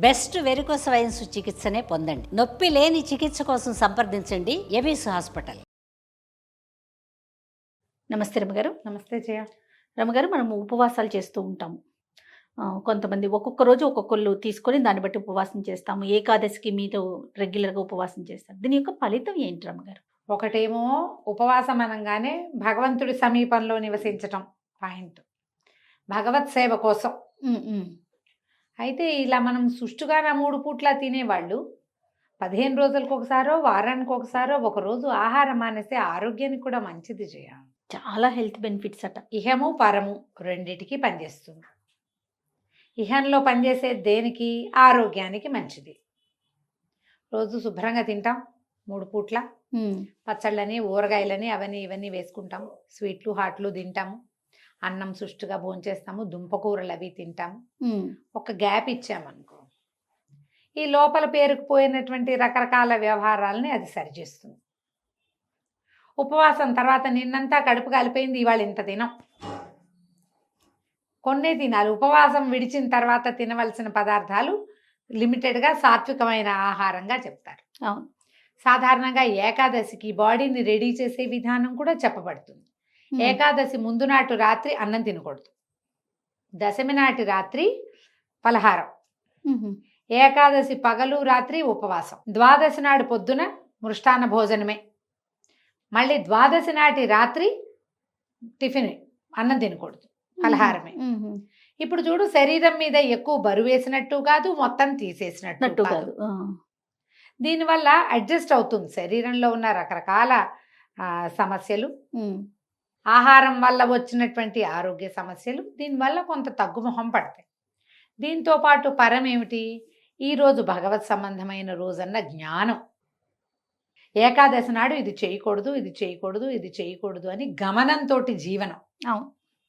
Best varicose veins చికిత్సనే పొందండి. నొప్పి లేని చికిత్స కోసం సంప్రదించండి ఎబిస్ హాస్పిటల్. నమస్తే రమగారు. నమస్తే జయ. రమగారు, మనం ఉపవాసాలు చేస్తూ ఉంటాము. కొంతమంది ఒక్కొక్క రోజు ఒక్కొక్కళ్ళు తీసుకొని దాన్ని బట్టి ఉపవాసం చేస్తాము. ఏకాదశికి మీరు రెగ్యులర్గా ఉపవాసం చేస్తారు. దీని యొక్క ఫలితం ఏంటి రమగారు? ఒకటేమో ఉపవాసం అనగానే భగవంతుడి సమీపంలో నివసించటం పాయింట్, భగవత్ సేవ కోసం. అయితే ఇలా మనం సుష్టుగా 3 పూట్ల తినేవాళ్ళు 15 రోజులకు ఒకసారో వారానికి ఒకసారో ఒకరోజు ఆహారం మానేస్తే ఆరోగ్యానికి కూడా మంచిది జయ. చాలా హెల్త్ బెనిఫిట్స్ అట. ఇహము పరము రెండిటికి పనిచేస్తుంది. ఇహంలో పనిచేసే దేనికి? ఆరోగ్యానికి మంచిది. రోజు శుభ్రంగా తింటాం 3 పూట్ల. పచ్చళ్ళని ఊరగాయలని అవన్నీ ఇవన్నీ వేసుకుంటాం. స్వీట్లు హాట్లు తింటాము. అన్నం సుష్టుగా భోంచేస్తాము. దుంపకూరలు అవి తింటాము. ఒక గ్యాప్ ఇచ్చామనుకో ఈ లోపల పేరుకుపోయినటువంటి రకరకాల వ్యవహారాలని అది సరిచేస్తుంది. ఉపవాసం తర్వాత నిన్నంతా కడుపు కాలిపోయింది, ఇవాళ ఇంత తినం, కొన్నే తినాలి. ఉపవాసం విడిచిన తర్వాత తినవలసిన పదార్థాలు లిమిటెడ్గా సాత్వికమైన ఆహారంగా చెప్తారు. అవును. సాధారణంగా ఏకాదశికి బాడీని రెడీ చేసే విధానం కూడా చెప్పబడుతుంది. ఏకాదశి ముందు నాటు రాత్రి అన్నం తినకూడదు. దశమి నాటి రాత్రి పలహారం. ఏకాదశి పగలు రాత్రి ఉపవాసం. ద్వాదశి నాడు పొద్దున మృష్టాన్న భోజనమే. మళ్ళీ ద్వాదశి నాటి రాత్రి టిఫిన్, అన్నం తినకూడదు, పలహారమే. ఇప్పుడు చూడు, శరీరం మీద ఎక్కువ బరువు వేసినట్టు కాదు, మొత్తం తీసేసినట్టు కాదు. దీనివల్ల అడ్జస్ట్ అవుతుంది శరీరంలో ఉన్న రకరకాల సమస్యలు, ఆహారం వల్ల వచ్చినటువంటి ఆరోగ్య సమస్యలు. దీనివల్ల కొంత తగ్గుముఖం పడతాయి. దీంతో పాటు పరం ఏమిటి? ఈరోజు భగవత్ సంబంధమైన రోజన్న జ్ఞానం. ఏకాదశి నాడు ఇది చేయకూడదు, ఇది చేయకూడదు, ఇది చేయకూడదు అని గమనంతో జీవనం. అవును.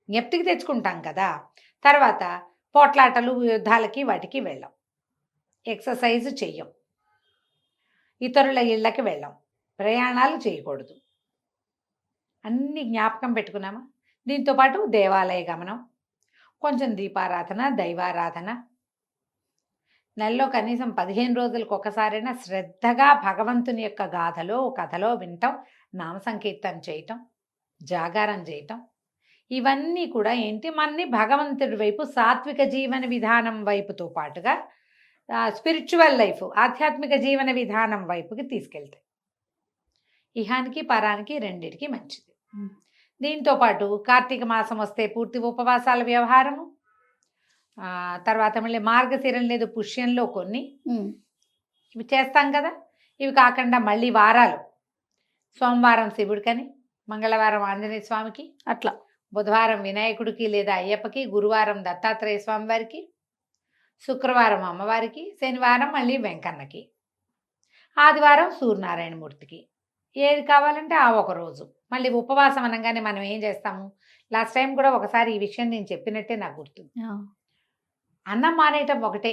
జ్ఞప్తికి తెచ్చుకుంటాం కదా. తర్వాత పోట్లాటలు, యుద్ధాలకి వాటికి వెళ్ళాం, ఎక్సర్సైజ్ చెయ్యం, ఇతరుల ఇళ్ళకి వెళ్ళాం, ప్రయాణాలు చేయకూడదు, అన్ని జ్ఞాపకం పెట్టుకున్నామా? దీంతోపాటు దేవాలయ గమనం, కొంచెం దీపారాధన, దైవారాధన. నెలలో కనీసం 15 రోజులకు ఒకసారైనా శ్రద్ధగా భగవంతుని యొక్క గాథలో కథలో వినటం, నామ సంకీర్తన చేయటం, జాగారం చేయటం. ఇవన్నీ కూడా ఏంటి? మనని భగవంతుడి వైపు, సాత్విక జీవన విధానం వైపుతో పాటుగా స్పిరిచువల్ లైఫ్, ఆధ్యాత్మిక జీవన విధానం వైపుకి తీసుకెళ్తాయి. ఇహానికి పరానికి రెండిటికి మంచిది. దీంతో పాటు కార్తీక మాసం వస్తే పూర్తి ఉపవాసాల వ్యవహారము. తర్వాత మళ్ళీ మార్గశిరం లేదు పుష్యంలో కొన్ని ఇవి చేస్తాం కదా. ఇవి కాకుండా మళ్ళీ వారాలు, సోమవారం శివుడికని, మంగళవారం ఆంజనేయ స్వామికి, అట్లా బుధవారం వినాయకుడికి లేదా అయ్యప్పకి, గురువారం దత్తాత్రేయ స్వామి వారికి, శుక్రవారం అమ్మవారికి, శనివారం మళ్ళీ వెంకన్నకి, ఆదివారం సూర్యనారాయణమూర్తికి. ఏది కావాలంటే ఆ ఒక రోజు. మళ్ళీ ఉపవాసం అనగానే మనం ఏం చేస్తాము? లాస్ట్ టైం కూడా ఒకసారి ఈ విషయం నేను చెప్పినట్టే నాకు గుర్తుంది. అన్నం మానేయటం ఒకటే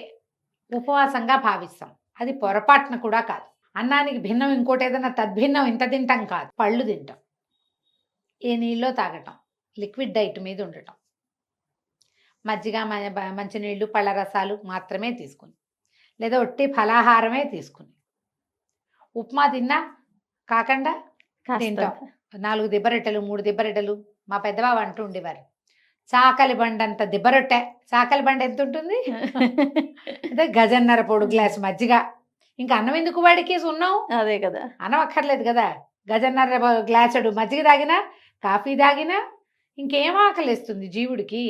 ఉపవాసంగా భావిస్తాం. అది పొరపాటున కూడా కాదు. అన్నానికి భిన్నం ఇంకోటి ఏదైనా తద్భిన్నం ఇంత తింటాం కాదు. పళ్ళు తింటాం, ఏ నీళ్ళో తాగటం, లిక్విడ్ డైట్ మీద ఉండటం, మజ్జిగ, మంచినీళ్ళు, పళ్ళ రసాలు మాత్రమే తీసుకుని, లేదా ఒట్టి ఫలాహారమే తీసుకుని, ఉప్మా తిన్నా కాకుండా తింటాం. 4 దిబ్బరొట్టెలు, 3 దిబ్బరొట్టెలు. మా పెద్దబాబు అంటూ ఉండేవారు, చాకలి బండ అంత దిబ్బరొట్టె. చాకలి బండ ఎంత ఉంటుంది? అదే గజన్నర పొడు గ్లాస్ మజ్జిగ. ఇంకా అన్నం ఎందుకు వాడికి? ఉన్నాం, అదే కదా, అన్నం అక్కర్లేదు కదా. గజన్నర గ్లాసుడు మజ్జిగ తాగినా, కాఫీ తాగినా ఇంకేం ఆకలిస్తుంది జీవుడికి?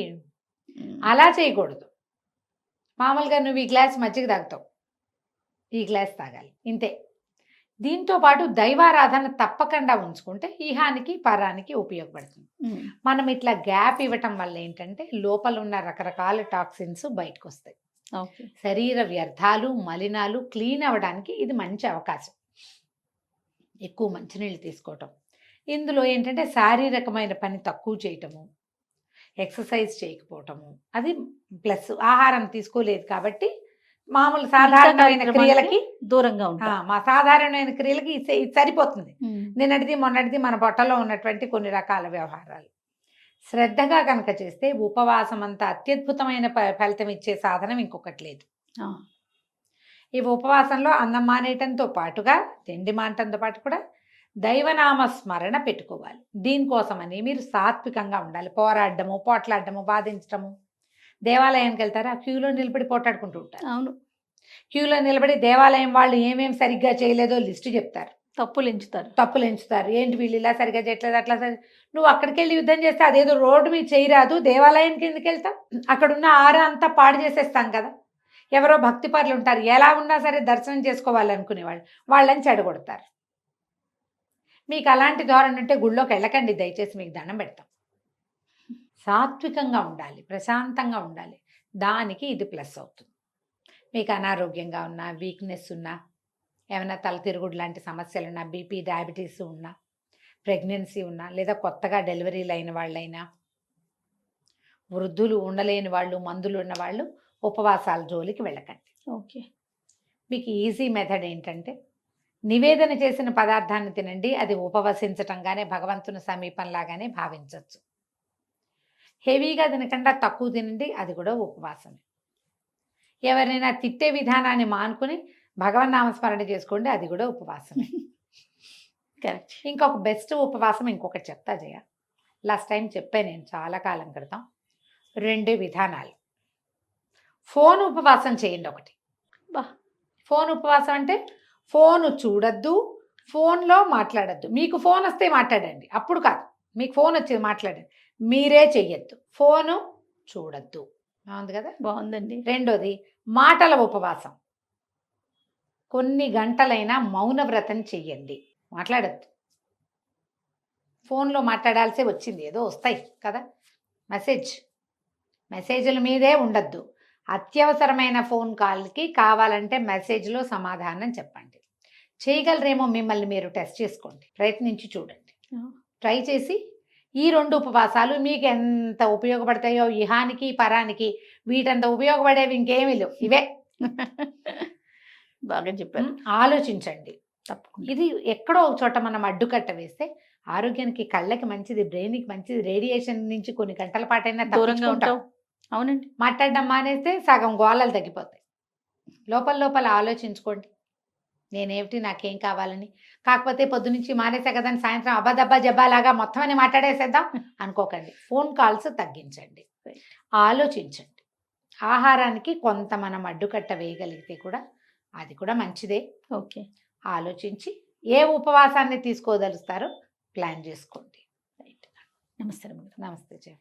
అలా చేయకూడదు. మామూలుగా నువ్వు ఈ గ్లాస్ మజ్జిగ తాగుతావు, ఈ గ్లాస్ తాగాలి, ఇంతే. దీంతో పాటు దైవారాధన తప్పకుండా ఉంచుకుంటే ఇహానికి పరానికి ఉపయోగపడుతుంది. మనం ఇట్లా గ్యాప్ ఇవ్వటం వల్ల ఏంటంటే లోపల ఉన్న రకరకాల టాక్సిన్స్ బయటకు వస్తాయి. శరీర వ్యర్థాలు, మలినాలు క్లీన్ అవ్వడానికి ఇది మంచి అవకాశం. ఎక్కువ మంచినీళ్ళు తీసుకోవటం. ఇందులో ఏంటంటే శారీరకమైన పని తక్కువ చేయటము, ఎక్సర్సైజ్ చేయకపోవటము, అది ప్లస్. ఆహారం తీసుకోలేదు కాబట్టి మామూలు సాధారణమైన క్రియలకి దూరంగా ఉంటాం. మా సాధారణమైన క్రియలకి ఇది సరిపోతుంది. నిన్నటిది మొన్నటిది మన పొట్టలో ఉన్నటువంటి కొన్ని రకాల వ్యవహారాలు శ్రద్ధగా కనుక చేస్తే ఉపవాసం అంత అత్యద్భుతమైన ఫలితం ఇచ్చే సాధనం ఇంకొకటి లేదు. ఈ ఉపవాసంలో అన్నం మానేయటంతో పాటుగా తిండి మానటంతో పాటు కూడా దైవనామ స్మరణ పెట్టుకోవాలి. దీనికోసమని మీరు సాత్వికంగా ఉండాలి. పోరాడము, పోట్లాడము, బాధించటము. దేవాలయానికి వెళ్తారా, క్యూలో నిలబడి పోట్లాడుకుంటూ ఉంటారు. అవును, క్యూలో నిలబడి దేవాలయం వాళ్ళు ఏమేం సరిగ్గా చేయలేదో లిస్టు చెప్తారు, తప్పులు ఎంచుతారు. తప్పులు ఎంచుతారు. ఏంటి వీళ్ళు ఇలా సరిగ్గా చేయట్లేదు, అట్లా నువ్వు అక్కడికి వెళ్ళి యుద్ధం చేస్తే అదేదో రోడ్డు మీద చేయరాదు, దేవాలయానికి ఎందుకు వెళ్తావు? అక్కడున్న ఆరా అంతా పాడు చేసేస్తాం కదా. ఎవరో భక్తి పరులు ఉంటారు, ఎలా ఉన్నా సరే దర్శనం చేసుకోవాలనుకునేవాళ్ళు, వాళ్ళని చెడగొడతారు. మీకు అలాంటి ధోరణి ఉంటే గుళ్ళోకి వెళ్ళకండి దయచేసి, మీకు దండం పెడతాం. సాత్వికంగా ఉండాలి, ప్రశాంతంగా ఉండాలి. దానికి ఇది ప్లస్ అవుతుంది. మీకు అనారోగ్యంగా ఉన్నా, వీక్నెస్ ఉన్నా, ఏమైనా తల తిరుగుడు లాంటి సమస్యలు ఉన్నా, బీపీ డయాబెటీస్ ఉన్నా, ప్రెగ్నెన్సీ ఉన్నా, లేదా కొత్తగా డెలివరీలు అయిన వాళ్ళైనా, వృద్ధులు ఉండలేని వాళ్ళు, మందులు ఉన్న వాళ్ళు ఉపవాసాల జోలికి వెళ్ళకండి. ఓకే, మీకు ఈజీ మెథడ్ ఏంటంటే నివేదన చేసిన పదార్థాన్ని తినండి. అది ఉపవసించటంగానే, భగవంతుని సమీపంలాగానే భావించవచ్చు. హెవీగా తినకుండా తక్కువ తినండి, అది కూడా ఉపవాసమే. ఎవరైనా తిట్టే విధానాన్ని మానుకుని భగవన్నామస్మరణ చేసుకోండి, అది కూడా ఉపవాసమే. కరెక్ట్. ఇంకొక బెస్ట్ ఉపవాసం ఇంకొకటి చెప్తా జయ. లాస్ట్ టైం చెప్పాను నేను చాలా కాలం క్రితం. 2 విధానాలు. ఫోన్ ఉపవాసం చేయండి ఒకటి. బా, ఫోన్ ఉపవాసం అంటే ఫోను చూడద్దు, ఫోన్లో మాట్లాడద్దు. మీకు ఫోన్ వస్తే మాట్లాడండి, అప్పుడు కాదు. మీకు ఫోన్ వచ్చేది మాట్లాడండి, మీరే చెయ్యొద్దు. ఫోను చూడద్దు, బాగుంది కదా. బాగుందండి. రెండోది మాటల ఉపవాసం. కొన్ని గంటలైనా మౌన వ్రతం చెయ్యండి, మాట్లాడద్దు. ఫోన్లో మాట్లాడాల్సే వచ్చింది, ఏదో వస్తాయి కదా మెసేజ్ల మీదే ఉండద్దు. అత్యవసరమైన ఫోన్ కాల్కి కావాలంటే మెసేజ్లో సమాధానం చెప్పండి. చేయగలరేమో మిమ్మల్ని మీరు టెస్ట్ చేసుకోండి, ప్రయత్నించి చూడండి. ట్రై చేసి ఈ 2 ఉపవాసాలు మీకు ఎంత ఉపయోగపడతాయో, ఇహానికి పరానికి వీటంత ఉపయోగపడేవి ఇంకేమీ లేవు, ఇవే. బాగా చెప్పారు. ఆలోచించండి. తప్పకుండా. ఇది ఎక్కడో ఒక చోట మనం అడ్డుకట్ట వేస్తే ఆరోగ్యానికి, కళ్ళకి మంచిది, బ్రెయిన్కి మంచిది. రేడియేషన్ నుంచి కొన్ని గంటల పాటైనా దూరంగా తప్పించుకుంటాం. ఉంటాం. అవునండి. మాట్లాడడం మానేస్తే సగం గోళాలు తగ్గిపోతాయి. లోపల ఆలోచించుకోండి, నేనేమిటి, నాకేం కావాలని. కాకపోతే పొద్దునుంచి మానేసే కదా అని సాయంత్రం అబ్బాదబ్బా జబ్బాలాగా మొత్తం అని మాట్లాడేసేద్దాం అనుకోకండి. ఫోన్ కాల్స్ తగ్గించండి, ఆలోచించండి. ఆహారానికి కొంత మనం అడ్డుకట్ట వేయగలిగితే కూడా అది కూడా మంచిదే. ఓకే, ఆలోచించి ఏ ఉపవాసాన్ని తీసుకోదలుస్తారో ప్లాన్ చేసుకోండి. నమస్తే. నమస్తే జయ.